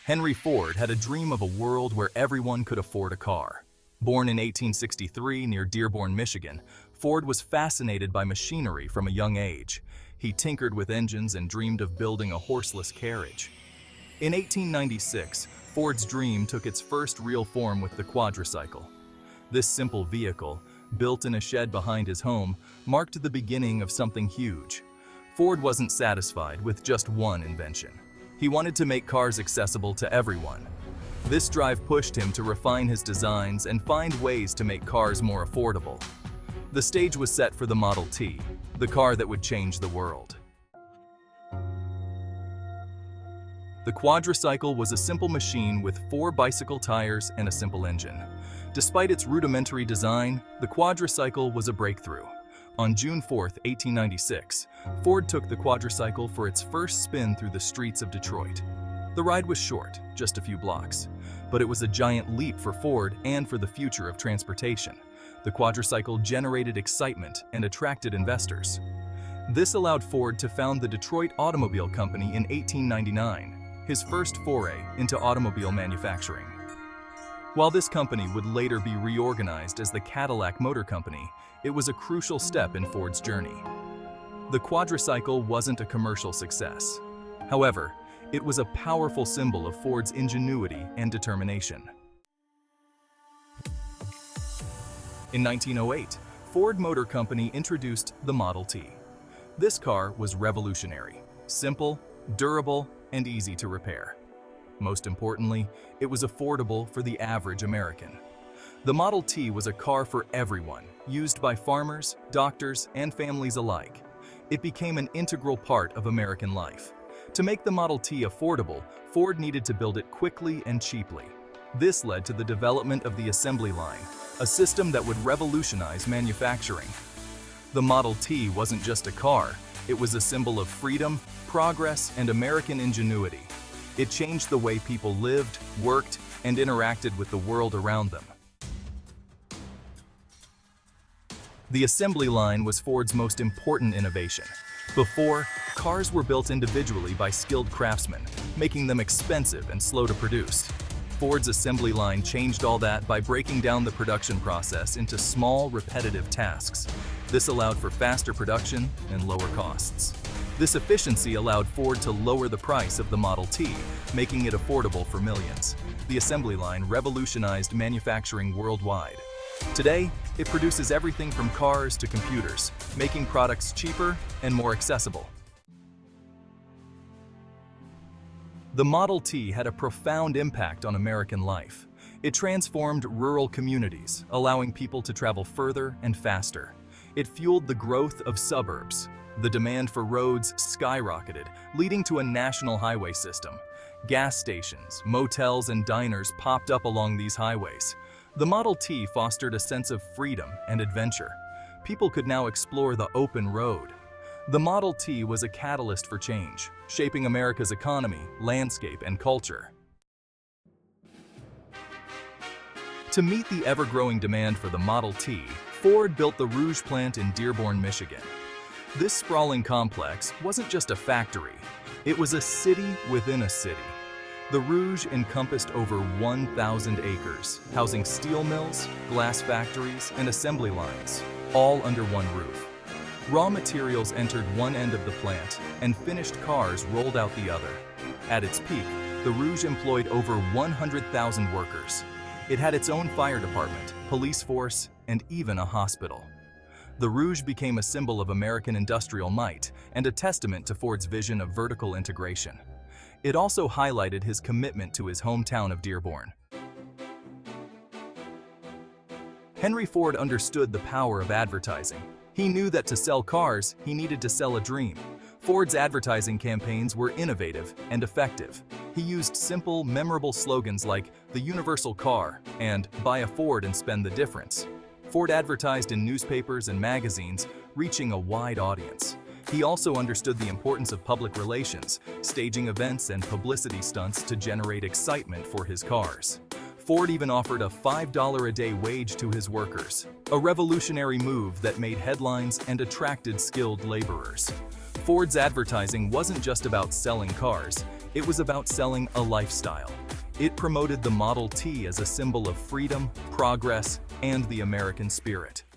Henry Ford had a dream of a world where everyone could afford a car. Born in 1863 near Dearborn, Michigan, Ford was fascinated by machinery from a young age. He tinkered with engines and dreamed of building a horseless carriage. In 1896, Ford's dream took its first real form with the quadricycle. This simple vehicle, built in a shed behind his home, marked the beginning of something huge. Ford wasn't satisfied with just one invention. He wanted to make cars accessible to everyone. This drive pushed him to refine his designs and find ways to make cars more affordable. The stage was set for the Model T, the car that would change the world. The quadricycle was a simple machine with 4 bicycle tires and a simple engine. Despite its rudimentary design, the quadricycle was a breakthrough. On June 4, 1896, Ford took the quadricycle for its first spin through the streets of Detroit. The ride was short, just a few blocks, but it was a giant leap for Ford and for the future of transportation. The quadricycle generated excitement and attracted investors. This allowed Ford to found the Detroit Automobile Company in 1899, his first foray into automobile manufacturing. While this company would later be reorganized as the Cadillac Motor Company, it was a crucial step in Ford's journey. The quadricycle wasn't a commercial success. However, it was a powerful symbol of Ford's ingenuity and determination. In 1908, Ford Motor Company introduced the Model T. This car was revolutionary, simple, durable, and easy to repair. Most importantly, it was affordable for the average American. The Model T was a car for everyone, used by farmers, doctors, and families alike. It became an integral part of American life. To make the Model T affordable, Ford needed to build it quickly and cheaply. This led to the development of the assembly line, a system that would revolutionize manufacturing. The Model T wasn't just a car, it was a symbol of freedom, progress, and American ingenuity. It changed the way people lived, worked, and interacted with the world around them. The assembly line was Ford's most important innovation. Before, cars were built individually by skilled craftsmen, making them expensive and slow to produce. Ford's assembly line changed all that by breaking down the production process into small, repetitive tasks. This allowed for faster production and lower costs. This efficiency allowed Ford to lower the price of the Model T, making it affordable for millions. The assembly line revolutionized manufacturing worldwide. Today, it produces everything from cars to computers, making products cheaper and more accessible. The Model T had a profound impact on American life. It transformed rural communities, allowing people to travel further and faster. It fueled the growth of suburbs. The demand for roads skyrocketed, leading to a national highway system. Gas stations, motels, and diners popped up along these highways. The Model T fostered a sense of freedom and adventure. People could now explore the open road. The Model T was a catalyst for change, shaping America's economy, landscape, and culture. To meet the ever-growing demand for the Model T, Ford built the Rouge Plant in Dearborn, Michigan. This sprawling complex wasn't just a factory, it was a city within a city. The Rouge encompassed over 1,000 acres, housing steel mills, glass factories, and assembly lines, all under one roof. Raw materials entered one end of the plant, and finished cars rolled out the other. At its peak, the Rouge employed over 100,000 workers. It had its own fire department, police force, and even a hospital. The Rouge became a symbol of American industrial might and a testament to Ford's vision of vertical integration. It also highlighted his commitment to his hometown of Dearborn. Henry Ford understood the power of advertising. He knew that to sell cars, he needed to sell a dream. Ford's advertising campaigns were innovative and effective. He used simple, memorable slogans like "The Universal Car" and "Buy a Ford and spend the difference." Ford advertised in newspapers and magazines, reaching a wide audience. He also understood the importance of public relations, staging events and publicity stunts to generate excitement for his cars. Ford even offered a $5 a day wage to his workers, a revolutionary move that made headlines and attracted skilled laborers. Ford's advertising wasn't just about selling cars, it was about selling a lifestyle. It promoted the Model T as a symbol of freedom, progress, and the American spirit.